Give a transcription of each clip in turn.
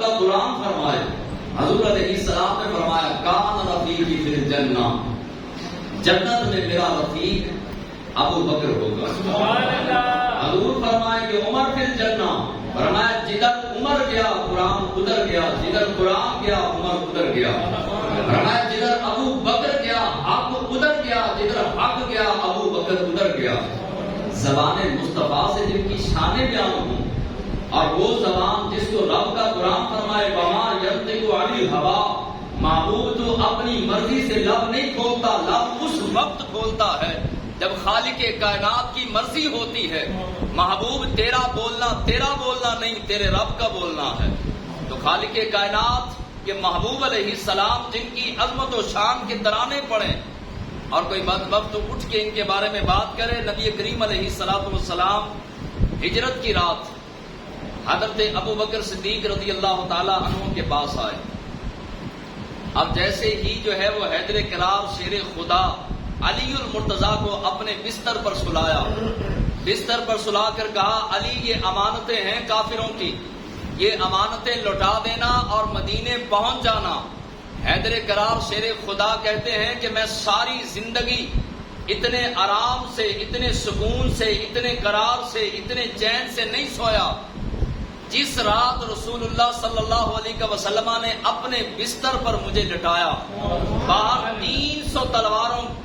کا قرآن فرمائے. حضور علیہ السلام نے فرمایا کان رفیقی فی الجنہ، جنت میں میرا رفیق ابو بکر ہوگا. حضور فرمائے کہ عمر فی الجنہ، فرمایا جدھر عمر گیا قرآن ادھر گیا، جدھر قرآن گیا عمر ادھر گیا. فرمایا جدھر ابو بکر گیا حق ادھر گیا، جدھر حق گیا ابو بکر ادھر گیا. زبان مصطفیٰ سے جن کی شانیں بیان ہوں، اور وہ زبان جس کو رب کا قرآن فرمائے وما ینطق عن الہوی، محبوب تو اپنی مرضی سے لب نہیں کھولتا، لب اس وقت کھولتا ہے جب خالق کائنات کی مرضی ہوتی ہے. محبوب تیرا بولنا نہیں، تیرے رب کا بولنا ہے. تو خالق کائنات کے محبوب علیہ السلام جن کی عظمت و شان کے ترانے پڑھیں اور کوئی بدبخت اٹھ کے ان کے بارے میں بات کرے. نبی کریم علیہ السلام ہجرت کی رات حضرت ابو بکر صدیق رضی اللہ تعالی عنہ کے پاس آئے. اب جیسے ہی جو ہے وہ حیدر کرار شیر خدا علی المرتضیٰ کو اپنے بستر پر سلایا، بستر پر سلا کر کہا علی یہ امانتیں ہیں کافروں کی، یہ امانتیں لوٹا دینا اور مدینے پہنچ جانا. حیدر کرار شیر خدا کہتے ہیں کہ میں ساری زندگی اتنے آرام سے، اتنے سکون سے، اتنے قرار سے، اتنے چین سے نہیں سویا جس رات رسول اللہ صلی اللہ علیہ وسلم نے اپنے بستر پر مجھے لٹایا. باہر 300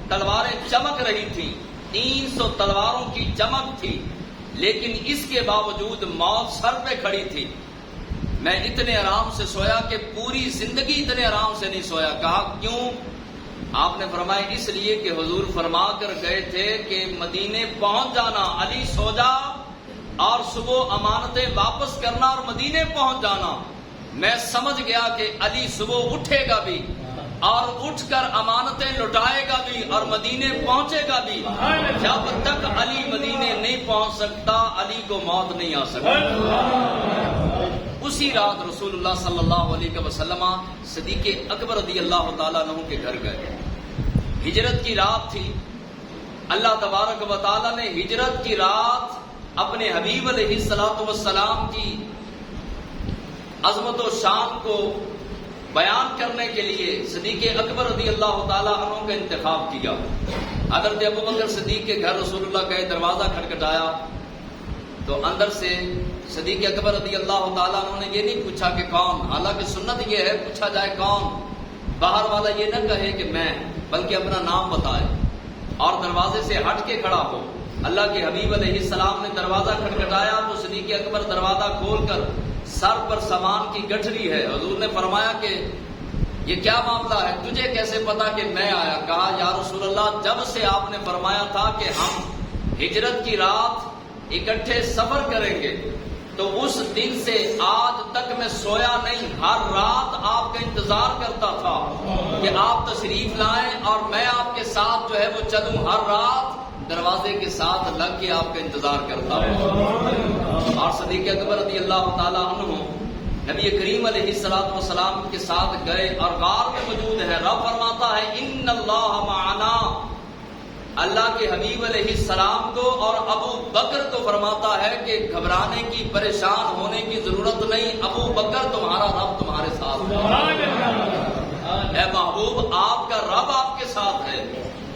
تلواریں چمک رہی تھیں، 300 تلواروں کی چمک تھی، لیکن اس کے باوجود موت سر پہ کھڑی تھی. میں اتنے آرام سے سویا کہ پوری زندگی اتنے آرام سے نہیں سویا. کہا کیوں؟ آپ نے فرمایا اس لیے کہ حضور فرما کر گئے تھے کہ مدینے پہنچ جانا، علی سو جا اور صبح امانتیں واپس کرنا اور مدینے پہنچ جانا. میں سمجھ گیا کہ علی صبح اٹھے گا بھی اور اٹھ کر امانتیں لٹائے گا بھی اور مدینے پہنچے گا بھی. جب تک علی مدینے نہیں پہنچ سکتا علی کو موت نہیں آ سکتی. اسی رات رسول اللہ صلی اللہ علیہ وسلم صدیق اکبر رضی اللہ تعالیٰ عنہ کے گھر گئے. ہجرت کی رات تھی. اللہ تبارک و تعالیٰ نے ہجرت کی رات اپنے حبیب علیہ السلام کی عظمت و شان کو بیان کرنے کے لیے صدیق اکبر رضی اللہ تعالیٰ عنہ کا انتخاب کیا. حضرت ابو بکر صدیق کے گھر رسول اللہ کا دروازہ کھٹکھٹایا تو اندر سے صدیق اکبر رضی اللہ تعالیٰ عنہ نے یہ نہیں پوچھا کہ کون، حالانکہ سنت یہ ہے پوچھا جائے کون، باہر والا یہ نہ کہے کہ میں، بلکہ اپنا نام بتائے اور دروازے سے ہٹ کے کھڑا ہو. اللہ کے حبیب علیہ السلام نے دروازہ کھٹکھٹایا تو صدیق اکبر دروازہ کھول کر سر پر سامان کی گٹھری ہے. حضور نے فرمایا کہ یہ کیا معاملہ ہے، تجھے کیسے پتا کہ میں آیا؟ کہا یا رسول اللہ جب سے آپ نے فرمایا تھا کہ ہم ہجرت کی رات اکٹھے سفر کریں گے تو اس دن سے آج تک میں سویا نہیں، ہر رات آپ کا انتظار کرتا تھا کہ آپ تشریف لائیں اور میں آپ کے ساتھ جو ہے وہ چلوں. ہر رات دروازے کے ساتھ لگ کے آپ کا انتظار کرتا ہوں. اور صدیق اکبر رضی اللہ تعالیٰ عنہ نبی کریم علیہ السلام کے ساتھ گئے اور غار میں موجود ہے. رب فرماتا ہے ان اللہ معنا. اللہ کے حبیب علیہ السلام کو اور ابو بکر کو فرماتا ہے کہ گھبرانے کی، پریشان ہونے کی ضرورت نہیں، ابو بکر تمہارا رب تمہارے ساتھ ہے. اے محبوب آپ کا رب آپ کے ساتھ ہے.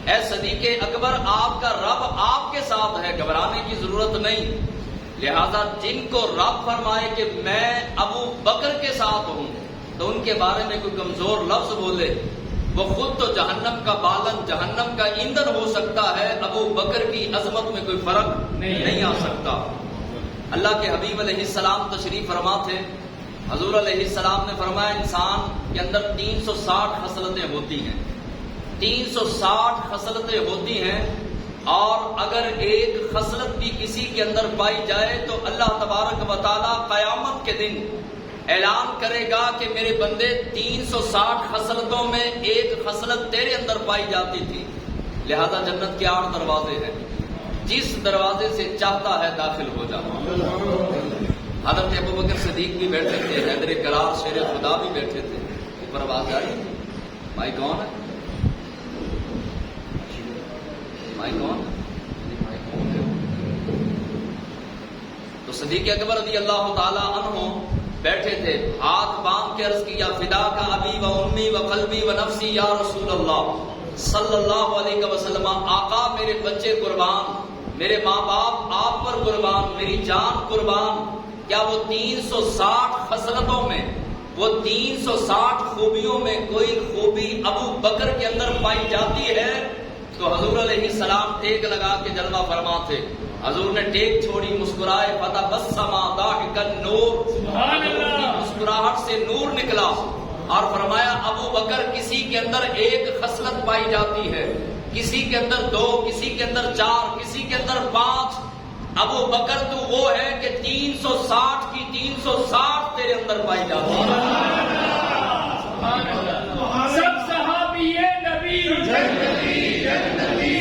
اے صدیق اکبر آپ کا رب آپ کے ساتھ ہے، گھبرانے کی ضرورت نہیں. لہذا جن کو رب فرمائے کہ میں ابو بکر کے ساتھ ہوں تو ان کے بارے میں کوئی کمزور لفظ بولے وہ خود تو جہنم کا بالن، جہنم کا ایندھن ہو سکتا ہے، ابو بکر کی عظمت میں کوئی فرق نہیں آ سکتا. اللہ کے حبیب علیہ السلام تشریف فرما تھے. حضور علیہ السلام نے فرمایا انسان کے اندر 360 خصلتیں ہوتی ہیں، 360 خصلتیں ہوتی ہیں، اور اگر ایک خصلت بھی کسی کے اندر پائی جائے تو اللہ تبارک و تعالیٰ قیامت کے دن اعلان کرے گا کہ میرے بندے 360 خصلتوں میں ایک خصلت تیرے اندر پائی جاتی تھی. لہذا جنت کے 8 دروازے ہیں، جس دروازے سے چاہتا ہے داخل ہو جاتا. حضرت ابو بکر صدیق بھی بیٹھے تھے، حیدر کرار شیر خدا بھی بیٹھے تھے. اوپر آواز آ رہی ہے؟ بھائی کون ہے؟ بھائی کون ہے؟ تو صدیق اکبر رضی اللہ تعالی عنہ بیٹھے تھے، ہاتھ باندھ کے عرض کیا فدا کا ابی و امی و قلبی و نفسی یا رسول اللہ صلی اللہ علیہ وسلم، آقا میرے بچے قربان، میرے ماں باپ آپ پر قربان، میری جان قربان، کیا وہ 360 خصلتوں میں، وہ 360 خوبیوں میں کوئی خوبی ابو بکر کے اندر پائی جاتی ہے؟ تو حضور علیہ السلام ٹیک لگا کے جلوہ فرما تھے. حضور نے ٹیک چھوڑی، مسکرائے، فتبسم ضاحکا نور، سبحان اللہ، مسکراہٹ سے نور نکلا اور فرمایا ابو بکر کسی کے اندر ایک خصلت پائی جاتی ہے، کسی کے اندر 2، کسی کے اندر 4، کسی کے اندر 5. ابو بکر تو وہ ہے کہ 360 کی 360 تیرے اندر پائی جاتی ہے. سب صحابی نبی جنتی،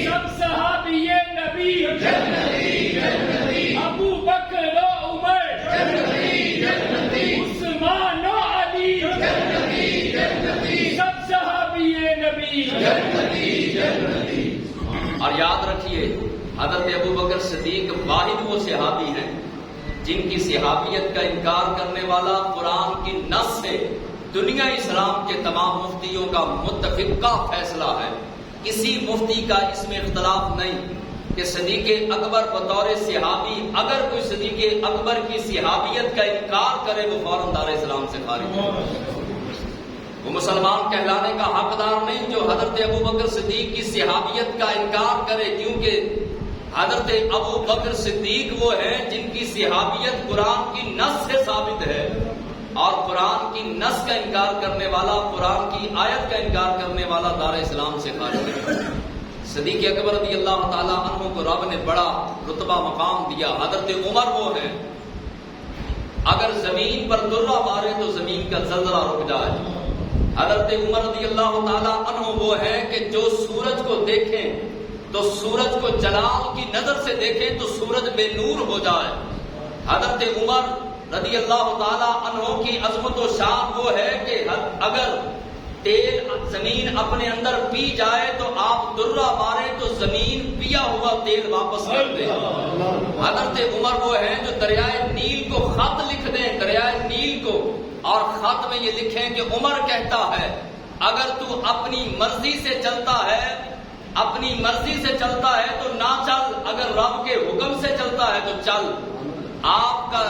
سب صحابی نبی جنتی، ابو بکر و عمر جنتی، عثمان و علی جنتی، سب صحابی نبی جنتی. اور یاد رکھیے حضرت ابو بکر صدیق واحد وہ صحابی ہیں جن کی صحابیت کا انکار کرنے والا قرآن کی نص سے دنیا اسلام کے تمام مفتیوں کا متفقہ فیصلہ ہے. کسی مفتی کا اس میں اختلاف نہیں کہ صدیق اکبر بطور صحابی، اگر کوئی صدیق اکبر کی صحابیت کا انکار کرے وہ فوراً دار اسلام سے خارج ہے. وہ مسلمان کہلانے کا حقدار نہیں جو حضرت ابو بکر صدیق کی صحابیت کا انکار کرے، کیونکہ حضرت ابو بکر صدیق وہ ہیں جن کی صحابیت قرآن کی نص سے ثابت ہے، اور قرآن کی نص کا انکار کرنے والا، قرآن کی آیت کا انکار کرنے والا دار اسلام سے خارج ہے. صدیق اکبر رضی اللہ تعالیٰ عنہ کو رب نے بڑا رتبہ مقام دیا. حضرت عمر وہ ہیں اگر زمین پر درہ مارے تو زمین کا زلزلہ رک جائے. حضرت عمر رضی اللہ تعالیٰ عنہ وہ ہیں کہ جو سورج کو دیکھیں تو سورج کو جلال کی نظر سے دیکھیں تو سورج بے نور ہو جائے. حضرت عمر رضی اللہ تعالیٰ عنہ کی عظمت و شان وہ ہے کہ اگر تیل زمین اپنے اندر پی جائے تو آپ درہ ماریں تو زمین پیا ہوا تیل واپس کر دے. حضرت عمر وہ ہیں جو دریائے نیل کو خط لکھ دیں، دریائے نیل کو، اور خط میں یہ لکھیں کہ عمر کہتا ہے اگر تو اپنی مرضی سے چلتا ہے، اپنی مرضی سے چلتا ہے تو نہ چل، اگر رب کے حکم سے چلتا ہے تو چل. آپ کا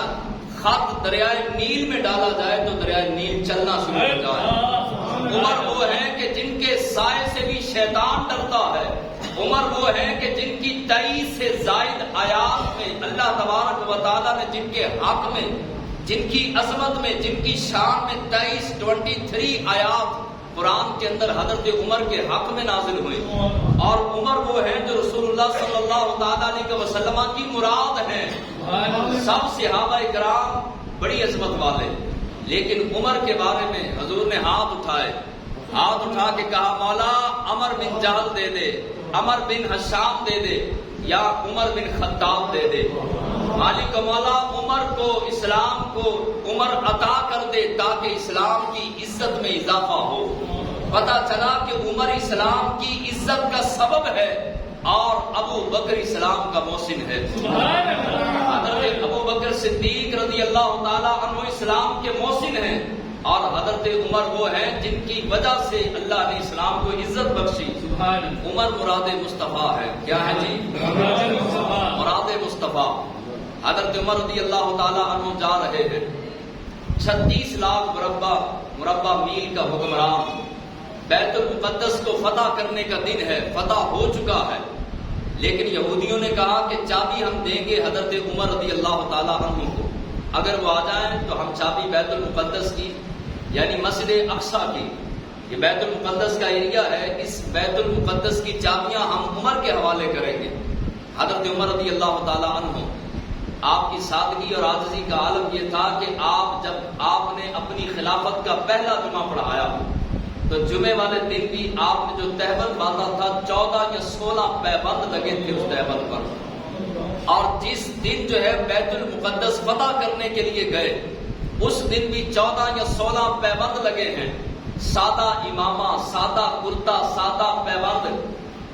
خط دریائے نیل میں ڈالا جائے تو دریائے نیل چلنا شروع ہو جائے. عمر وہ ہیں کہ جن کے سائے سے بھی شیطان ڈرتا ہے. عمر وہ ہیں کہ جن کی 23 سے زائد آیات میں اللہ تبارک و تعالیٰ نے جن کے حق میں، جن کی عظمت میں، جن کی شان میں 23 آیات قرآن کے اندر حضرت عمر کے حق میں نازل ہوئی. اور عمر وہ ہیں جو رسول اللہ صلی اللہ تعالیٰ علیہ وسلم کی مراد ہیں. سب صحابہ کرام بڑی عظمت والے، لیکن عمر کے بارے میں حضور نے ہاتھ اٹھائے، ہاتھ اٹھا کے کہا مولا عمر بن جہل دے دے، عمر بن حشام دے دے، یا عمر بن خطاب دے دے. مالک مولا عمر کو، اسلام کو عمر عطا کر دے تاکہ اسلام کی عزت میں اضافہ ہو. پتہ چلا کہ عمر اسلام کی عزت کا سبب ہے اور ابو بکر اسلام کا محسن ہے. حضرت ابو بکر صدیق رضی اللہ تعالیٰ عنہ اسلام کے محسن ہیں، اور حضرت عمر وہ ہیں جن کی وجہ سے اللہ نے اسلام کو عزت بخشی. عمر مراد مصطفیٰ ہے. کیا ہے جی؟ مراد مصطفیٰ. حضرت عمر رضی اللہ تعالیٰ عنہ جا رہے ہیں، 36 لاکھ مربع میل کا حکمران، بیت المقدس کو فتح کرنے کا دن ہے، فتح ہو چکا ہے، لیکن یہودیوں نے کہا کہ چابی ہم دیں گے حضرت عمر رضی اللہ تعالیٰ عنہ کو، اگر وہ آ جائیں تو ہم چابی بیت المقدس کی، یعنی مسجد اقصیٰ کی، یہ بیت المقدس کا ایریا ہے، اس بیت المقدس کی چابیاں ہم عمر کے حوالے کریں گے. حضرت عمر رضی اللہ تعالیٰ عنہ، آپ کی سادگی اور عاجزی کا عالم یہ تھا کہ جب آپ نے اپنی خلافت کا پہلا جمعہ پڑھایا تو جمعے والے دن بھی آپ نے جو تہبند باندھا تھا 14 یا 16 پیبند لگے تھے اس تہبند پر. اور جس دن جو ہے بیت المقدس فتح کرنے کے لیے گئے اس دن بھی 14 یا 16 پیبند لگے ہیں. سادہ امامہ، سادہ کرتا، سادہ پیبند،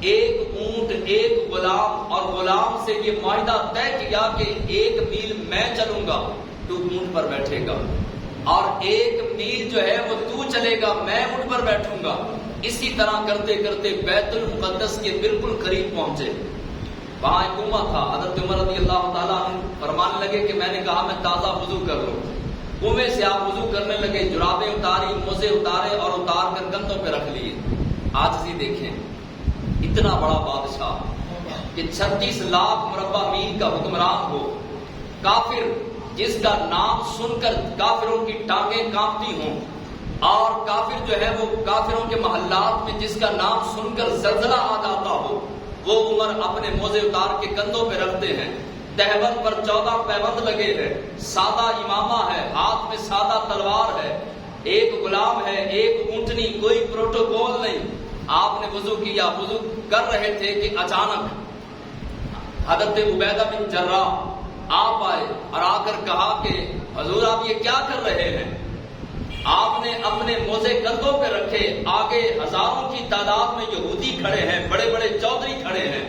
ایک اونٹ، ایک غلام، اور غلام سے یہ معاہدہ طے کیا کہ 1 میل میں چلوں گا تو اونٹ پر بیٹھے گا. اور 1 میل جو ہے وہ تو چلے گا، میں اٹھ پر بیٹھوں گا۔ اسی طرح کرتے کرتے بیت المقدس کے بالکل قریب پہنچے۔ وہاں ایک کنواں تھا۔ حضرت عمر رضی اللہ تعالیٰ عنہ فرمانے لگے کہ میں نے کہا میں تازہ وضو کر لوں۔ کنویں سے آپ وضو کرنے لگے، جرابیں اتاری، موزے اتارے اور اتار کر کندھوں پہ رکھ لیے۔ عاجزی دیکھیں، اتنا بڑا بادشاہ کہ 36 لاکھ مربع میل کا حکمران ہو، کافر جس کا نام سن کر کافروں کی ٹانگیں کانپتی ہوں، اور کافر جو ہے وہ کافروں کے محلات میں جس کا نام سن کر زلزلہ آ جاتا ہو، وہ عمر اپنے موزے اتار کے کندھوں پہ رکھتے ہیں۔ تہبند پر 14 پیبند لگے ہیں، سادہ امامہ ہے، ہاتھ میں سادہ تلوار ہے، ایک غلام ہے، ایک اونٹنی، کوئی پروٹوکول نہیں۔ آپ نے وضو کیا، وضو کر رہے تھے کہ اچانک حضرت عبیدہ بن جراح آپ آئے اور آ کر کہا کہ حضور آپ یہ کیا کر رہے ہیں؟ آپ نے اپنے موزے کندھوں پہ رکھے، آگے ہزاروں کی تعداد میں یہودی کھڑے ہیں، بڑے بڑے چودھری کھڑے ہیں،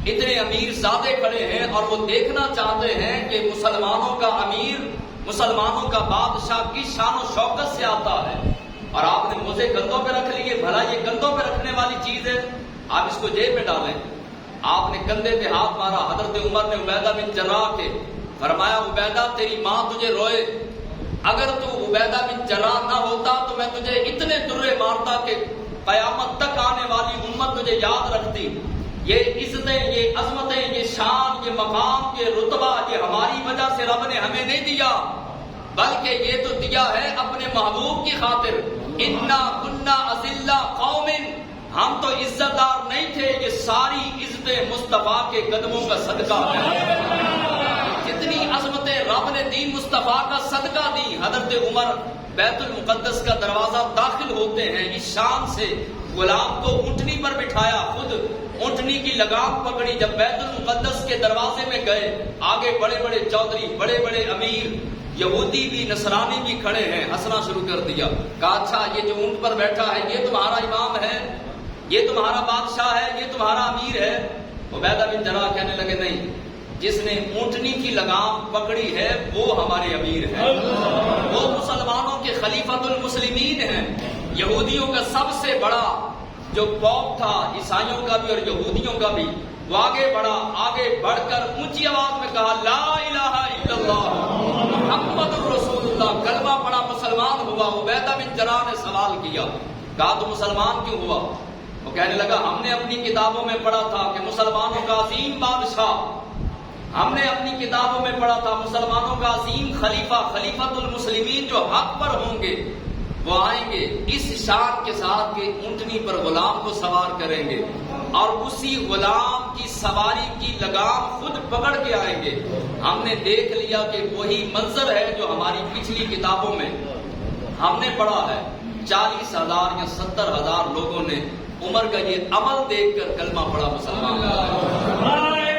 اتنے امیر زادے کھڑے ہیں، اور وہ دیکھنا چاہتے ہیں کہ مسلمانوں کا امیر، مسلمانوں کا بادشاہ کس شان و شوکت سے آتا ہے، اور آپ نے موزے کندھوں پہ رکھ لیے۔ بھلا یہ کندھوں پہ رکھنے والی چیز ہے، آپ اس کو جیب میں ڈالیں۔ آپ نے کندھے پہ ہاتھ مارا۔ حضرت عمر نے عبیدہ بن جراح کے فرمایا عبیدہ تیری ماں تجھے روئے، اگر تو عبیدہ بن جراح نہ ہوتا تو میں تجھے اتنے درے مارتا کہ قیامت تک آنے والی امت تجھے یاد رکھتی۔ یہ عزتیں، یہ عظمتیں، یہ شان، یہ مقام، یہ رتبہ، یہ ہماری وجہ سے رب نے ہمیں نہیں دیا، بلکہ یہ تو دیا ہے اپنے محبوب کی خاطر۔ انا کنا اذلہ قوم، ہم تو عزت دار نہیں تھے، یہ ساری عزتیں مصطفیٰ کے قدموں کا صدقہ ہے۔ جتنی عظمتیں رب نے دی مصطفیٰ کا صدقہ دی۔ حضرت عمر بیت المقدس کا دروازہ داخل ہوتے ہیں، اس شان سے غلام کو اونٹنی پر بٹھایا، خود اونٹنی کی لگام پکڑی۔ جب بیت المقدس کے دروازے میں گئے، آگے بڑے بڑے چودھری، بڑے بڑے امیر، یہودی بھی نصرانی بھی کھڑے ہیں، ہنسنا شروع کر دیا۔ کہا اچھا یہ جو اونٹ پر بیٹھا ہے یہ تمہارا امام ہے، یہ تمہارا بادشاہ ہے، یہ تمہارا امیر ہے؟ عبیدہ بن جراح کہنے لگے نہیں، جس نے اونٹنی کی لگام پکڑی ہے وہ ہمارے امیر ہیں، وہ مسلمانوں کے خلیفۃ المسلمین ہیں۔ یہودیوں کا سب سے بڑا جو پوپ تھا، عیسائیوں کا بھی اور یہودیوں کا بھی، وہ آگے بڑھا، آگے بڑھ کر اونچی آواز میں کہا لا الہ الا اللہ محمد الرسول اللہ، کلمہ پڑھا، مسلمان ہوا۔ عبیدہ بن جراح نے سوال کیا، کہا تو مسلمان کیوں ہوا؟ وہ کہنے لگا ہم نے اپنی کتابوں میں پڑھا تھا کہ مسلمانوں کا عظیم بادشاہ، ہم نے اپنی کتابوں میں پڑھا تھا مسلمانوں کا عظیم خلیفہ، خلیفۃ المسلمین جو حق پر ہوں گے وہ آئیں گے اس شان کے ساتھ کہ اونٹنی پر غلام کو سوار کریں گے، اور اسی غلام کی سواری کی لگام خود پکڑ کے آئیں گے۔ ہم نے دیکھ لیا کہ وہی منظر ہے جو ہماری پچھلی کتابوں میں ہم نے پڑھا ہے۔ 40,000 یا 70,000 لوگوں نے عمر کا یہ عمل دیکھ کر کلمہ پڑھا، مسلمان۔